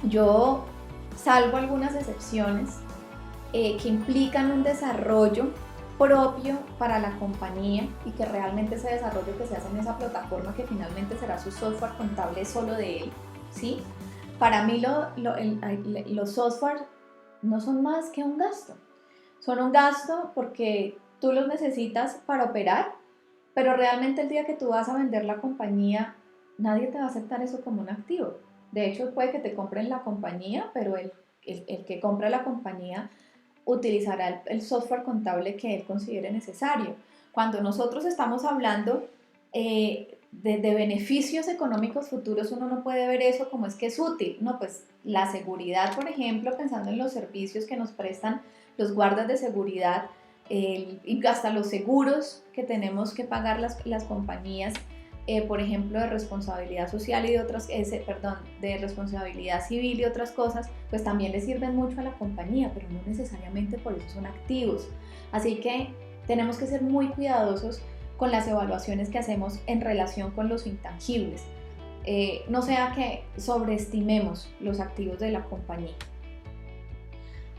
Yo salvo algunas excepciones que implican un desarrollo propio para la compañía y que realmente ese desarrollo que se hace en esa plataforma, que finalmente será su software contable solo de él, ¿sí? Para mí los softwares no son más que un gasto. Son un gasto porque tú los necesitas para operar, pero realmente el día que tú vas a vender la compañía, nadie te va a aceptar eso como un activo. De hecho, puede que te compren la compañía, pero el que compra la compañía utilizará el software contable que él considere necesario. Cuando nosotros estamos hablando de beneficios económicos futuros, uno no puede ver eso como es que es útil. No, pues la seguridad, por ejemplo, pensando en los servicios que nos prestan los guardas de seguridad, y hasta los seguros que tenemos que pagar las compañías, por ejemplo, de responsabilidad social y de otras, de responsabilidad civil y otras cosas, pues también le sirven mucho a la compañía, pero no necesariamente por eso son activos. Así que tenemos que ser muy cuidadosos con las evaluaciones que hacemos en relación con los intangibles. No sea que sobreestimemos los activos de la compañía.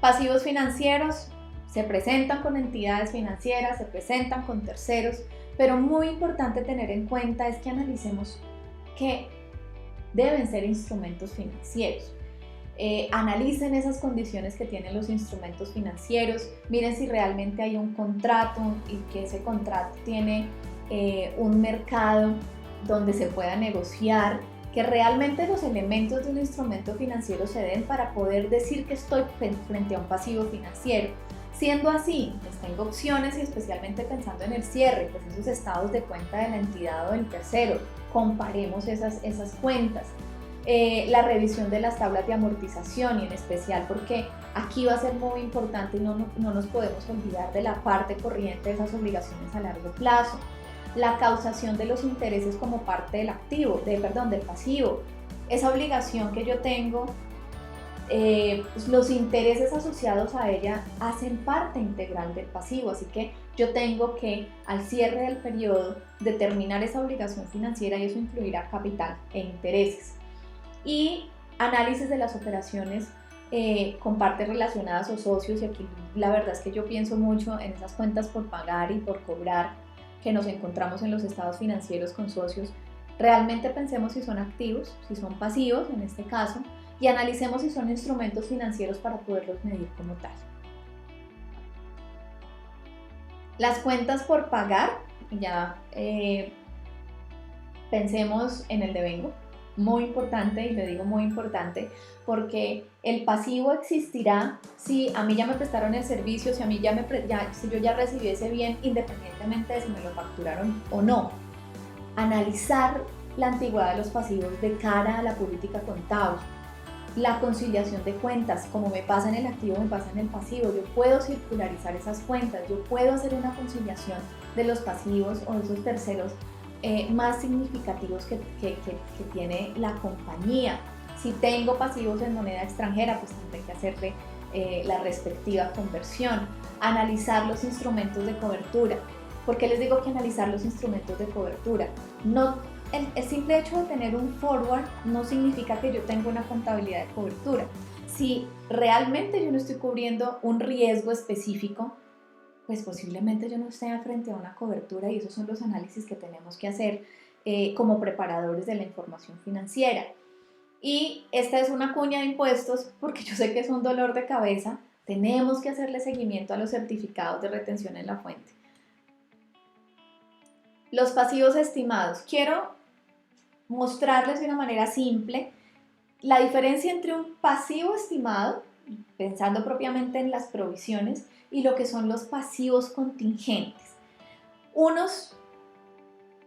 Pasivos financieros se presentan con entidades financieras, se presentan con terceros, pero muy importante tener en cuenta es que analicemos que deben ser instrumentos financieros. Analicen esas condiciones que tienen los instrumentos financieros, miren si realmente hay un contrato y que ese contrato tiene un mercado donde se pueda negociar, que realmente los elementos de un instrumento financiero se den para poder decir que estoy frente a un pasivo financiero. Siendo así, pues tengo opciones y especialmente pensando en el cierre, pues esos estados de cuenta de la entidad o del tercero, comparemos esas cuentas. La revisión de las tablas de amortización y en especial porque aquí va a ser muy importante y no nos podemos olvidar de la parte corriente de esas obligaciones a largo plazo. La causación de los intereses como parte del del pasivo. Esa obligación que yo tengo, pues los intereses asociados a ella hacen parte integral del pasivo, así que yo tengo que al cierre del periodo determinar esa obligación financiera y eso incluirá capital e intereses. Y análisis de las operaciones con partes relacionadas o socios, y aquí la verdad es que yo pienso mucho en esas cuentas por pagar y por cobrar que nos encontramos en los estados financieros con socios. Realmente pensemos si son activos, si son pasivos en este caso, y analicemos si son instrumentos financieros para poderlos medir como tal. Las cuentas por pagar, ya pensemos en el devengo, muy importante, y le digo muy importante, porque el pasivo existirá si a mí ya me prestaron el servicio, si a mí si yo ya recibí ese bien, independientemente de si me lo facturaron o no. Analizar la antigüedad de los pasivos de cara a la política contable. La conciliación de cuentas, como me pasa en el activo, me pasa en el pasivo. Yo puedo circularizar esas cuentas, yo puedo hacer una conciliación de los pasivos o de esos terceros más significativos que tiene la compañía. Si tengo pasivos en moneda extranjera, pues tendré que hacerle la respectiva conversión. Analizar los instrumentos de cobertura. ¿Por qué les digo que analizar los instrumentos de cobertura? No, el simple hecho de tener un forward no significa que yo tenga una contabilidad de cobertura. Si realmente yo no estoy cubriendo un riesgo específico, pues posiblemente yo no esté frente a una cobertura, y esos son los análisis que tenemos que hacer como preparadores de la información financiera. Y esta es una cuña de impuestos, porque yo sé que es un dolor de cabeza. Tenemos que hacerle seguimiento a los certificados de retención en la fuente. Los pasivos estimados. Quiero mostrarles de una manera simple la diferencia entre un pasivo estimado, pensando propiamente en las provisiones, y lo que son los pasivos contingentes.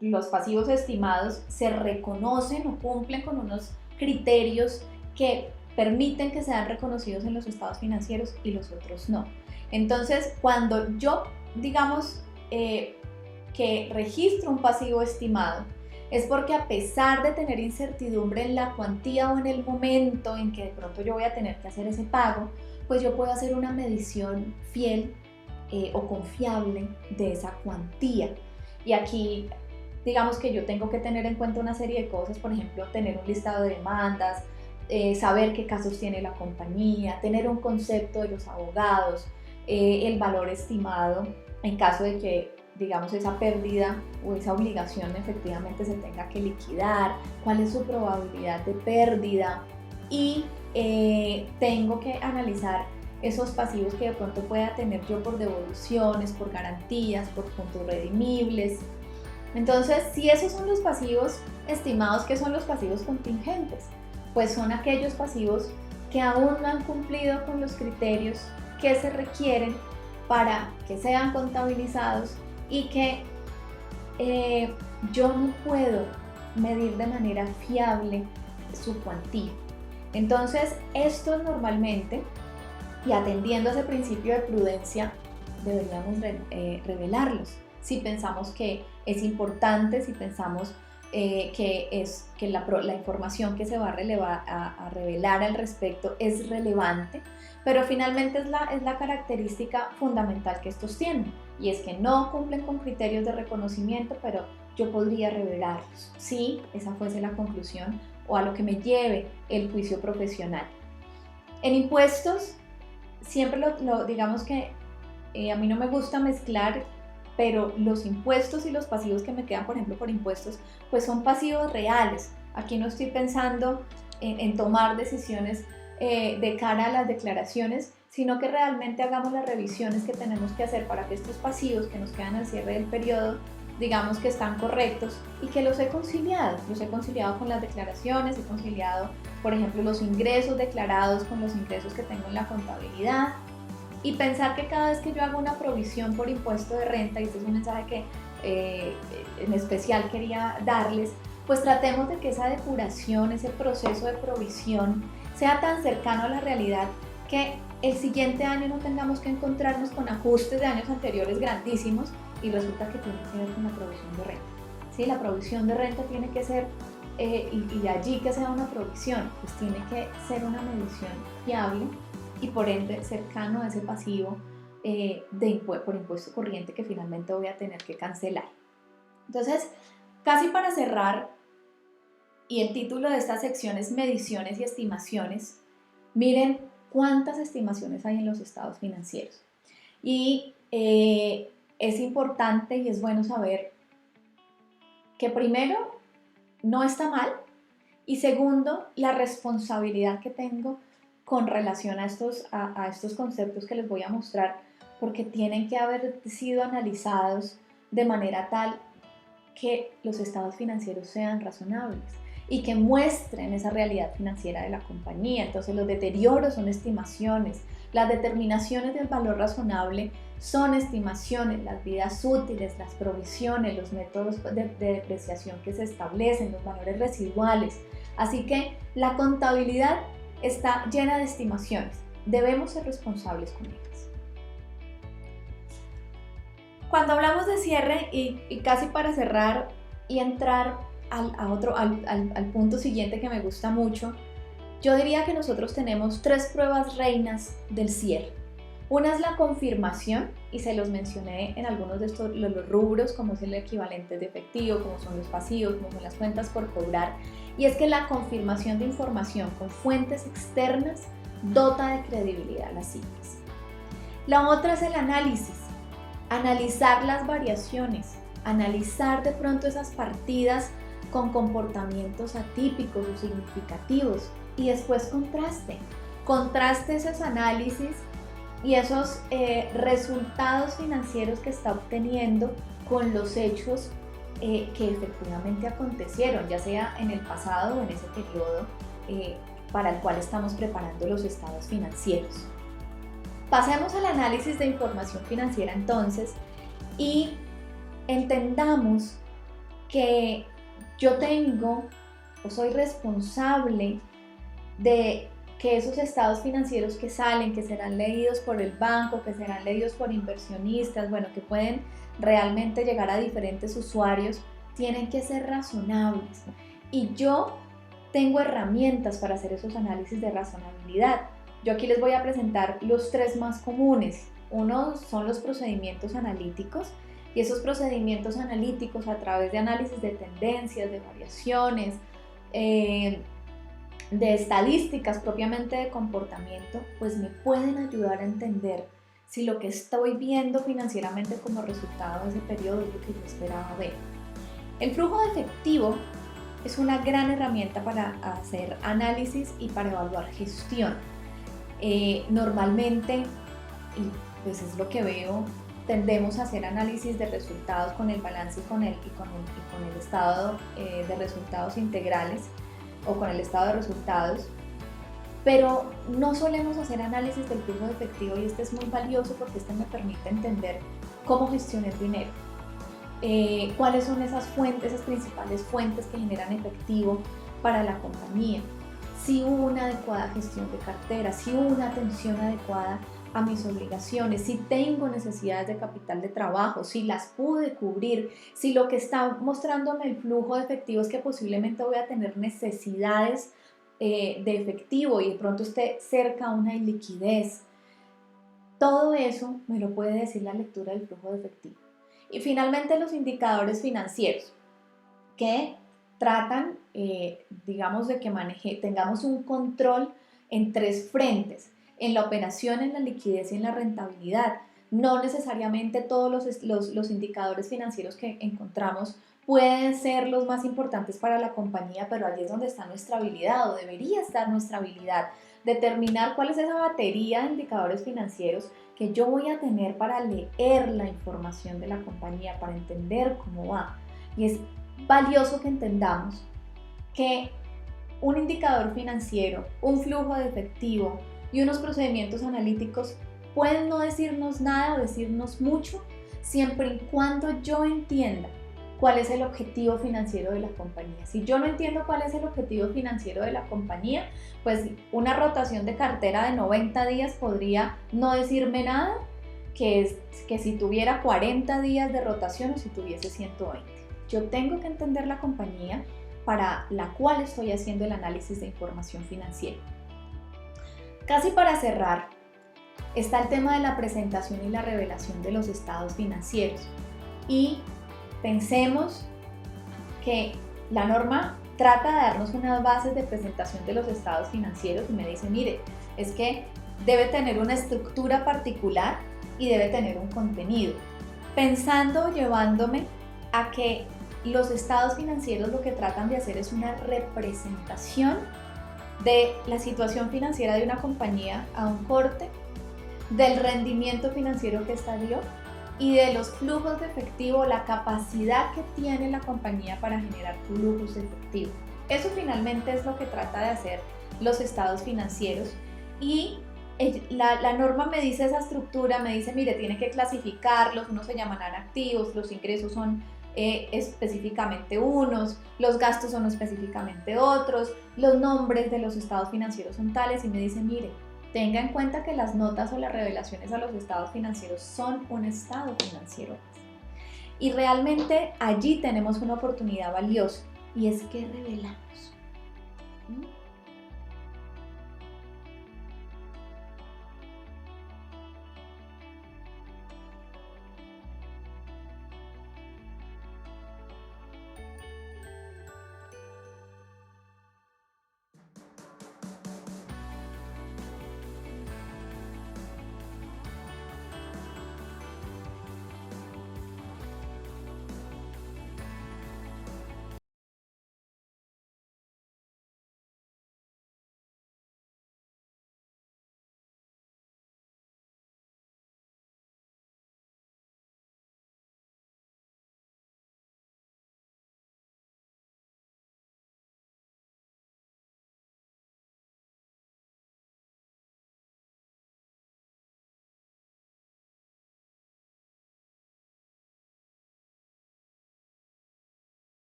Los pasivos estimados se reconocen o cumplen con unos criterios que permiten que sean reconocidos en los estados financieros, y los otros no. Entonces, cuando yo, digamos, que registro un pasivo estimado, es porque a pesar de tener incertidumbre en la cuantía o en el momento en que de pronto yo voy a tener que hacer ese pago, pues yo puedo hacer una medición fiel o confiable de esa cuantía. Y aquí, digamos que yo tengo que tener en cuenta una serie de cosas, por ejemplo, tener un listado de demandas, saber qué casos tiene la compañía, tener un concepto de los abogados, el valor estimado en caso de que, digamos, esa pérdida o esa obligación efectivamente se tenga que liquidar, cuál es su probabilidad de pérdida, y tengo que analizar esos pasivos que de pronto pueda tener yo por devoluciones, por garantías, por puntos redimibles. Entonces, si esos son los pasivos estimados, ¿qué son los pasivos contingentes? Pues son aquellos pasivos que aún no han cumplido con los criterios que se requieren para que sean contabilizados, y que yo no puedo medir de manera fiable su cuantía. Entonces, estos normalmente, y atendiendo a ese principio de prudencia, deberíamos revelarlos. Si pensamos que es importante, si pensamos que la información que se va a revelar al respecto es relevante, pero finalmente es la característica fundamental que estos tienen, y es que no cumplen con criterios de reconocimiento, pero yo podría revelarlos si esa fuese la conclusión o a lo que me lleve el juicio profesional. En impuestos, siempre digamos que a mí no me gusta mezclar, pero los impuestos y los pasivos que me quedan, por ejemplo, por impuestos, pues son pasivos reales. Aquí no estoy pensando en tomar decisiones de cara a las declaraciones, sino que realmente hagamos las revisiones que tenemos que hacer para que estos pasivos que nos quedan al cierre del periodo, digamos que están correctos, y que los he conciliado con las declaraciones, he conciliado, por ejemplo, los ingresos declarados con los ingresos que tengo en la contabilidad, y pensar que cada vez que yo hago una provisión por impuesto de renta, y este es un mensaje que en especial quería darles, pues tratemos de que esa depuración, ese proceso de provisión sea tan cercano a la realidad que el siguiente año no tengamos que encontrarnos con ajustes de años anteriores grandísimos y resulta que tiene que ver con la provisión de renta. ¿Sí? La provisión de renta tiene que ser, y allí que sea una provisión, pues tiene que ser una medición fiable y por ende cercano a ese pasivo por impuesto corriente que finalmente voy a tener que cancelar. Entonces, casi para cerrar, y el título de esta sección es mediciones y estimaciones, miren cuántas estimaciones hay en los estados financieros. Y es importante y es bueno saber que primero, no está mal, y segundo, la responsabilidad que tengo con relación a estos conceptos que les voy a mostrar, porque tienen que haber sido analizados de manera tal que los estados financieros sean razonables y que muestren esa realidad financiera de la compañía. Entonces los deterioros son estimaciones, las determinaciones del valor razonable son estimaciones, las vidas útiles, las provisiones, los métodos de depreciación que se establecen, los valores residuales. Así que la contabilidad está llena de estimaciones, debemos ser responsables con ellas. Cuando hablamos de cierre y casi para cerrar y entrar al punto siguiente que me gusta mucho, yo diría que nosotros tenemos 3 pruebas reinas del cierre. Una es la confirmación, y se los mencioné en algunos de estos los rubros, como es el equivalente de efectivo, como son los pasivos, como son las cuentas por cobrar, y es que la confirmación de información con fuentes externas dota de credibilidad a las cifras. La otra es el análisis, analizar las variaciones, analizar de pronto esas partidas con comportamientos atípicos o significativos, y después contraste esos análisis y esos resultados financieros que está obteniendo con los hechos que efectivamente acontecieron, ya sea en el pasado o en ese periodo para el cual estamos preparando los estados financieros. Pasemos al análisis de información financiera entonces y entendamos que yo tengo o soy responsable de que esos estados financieros que salen, que serán leídos por el banco, que serán leídos por inversionistas, bueno, que pueden realmente llegar a diferentes usuarios, tienen que ser razonables. Y yo tengo herramientas para hacer esos análisis de razonabilidad. Yo aquí les voy a presentar los 3 más comunes. Uno son los procedimientos analíticos, y esos procedimientos analíticos a través de análisis de tendencias, de variaciones, de estadísticas propiamente de comportamiento, pues me pueden ayudar a entender si lo que estoy viendo financieramente como resultado de ese periodo es lo que yo esperaba ver. El flujo de efectivo es una gran herramienta para hacer análisis y para evaluar gestión. Normalmente, y pues es lo que veo, tendemos a hacer análisis de resultados con el balance y con el estado de resultados integrales, o con el estado de resultados, pero no solemos hacer análisis del flujo de efectivo, y este es muy valioso porque este me permite entender cómo gestiono el dinero, cuáles son esas fuentes, esas principales fuentes que generan efectivo para la compañía, si hubo una adecuada gestión de cartera, si hubo una atención adecuada a mis obligaciones, si tengo necesidades de capital de trabajo, si las pude cubrir, si lo que está mostrándome el flujo de efectivo es que posiblemente voy a tener necesidades de efectivo y de pronto esté cerca a una iliquidez. Todo eso me lo puede decir la lectura del flujo de efectivo. Y finalmente los indicadores financieros, que tratan, digamos, de que tengamos un control en 3 frentes: en la operación, en la liquidez y en la rentabilidad. No necesariamente todos los indicadores financieros que encontramos pueden ser los más importantes para la compañía, pero allí es donde está nuestra habilidad, o debería estar nuestra habilidad, determinar cuál es esa batería de indicadores financieros que yo voy a tener para leer la información de la compañía, para entender cómo va. Y es valioso que entendamos que un indicador financiero, un flujo de efectivo y unos procedimientos analíticos pueden no decirnos nada o decirnos mucho, siempre y cuando yo entienda cuál es el objetivo financiero de la compañía. Si yo no entiendo cuál es el objetivo financiero de la compañía, pues una rotación de cartera de 90 días podría no decirme nada, que si tuviera 40 días de rotación o si tuviese 120. Yo tengo que entender la compañía para la cual estoy haciendo el análisis de información financiera. Casi para cerrar, está el tema de la presentación y la revelación de los estados financieros. Y pensemos que la norma trata de darnos unas bases de presentación de los estados financieros y me dice, mire, es que debe tener una estructura particular y debe tener un contenido, pensando, llevándome a que los estados financieros lo que tratan de hacer es una representación de la situación financiera de una compañía a un corte, del rendimiento financiero que ésta dio y de los flujos de efectivo, la capacidad que tiene la compañía para generar flujos de efectivo. Eso finalmente es lo que trata de hacer los estados financieros y la norma me dice esa estructura, me dice, mire, tiene que clasificarlos, unos se llamarán activos, los ingresos son específicamente unos, los gastos son específicamente otros, los nombres de los estados financieros son tales y me dice, mire, tenga en cuenta que las notas o las revelaciones a los estados financieros son un estado financiero. Y realmente allí tenemos una oportunidad valiosa y es que revelamos.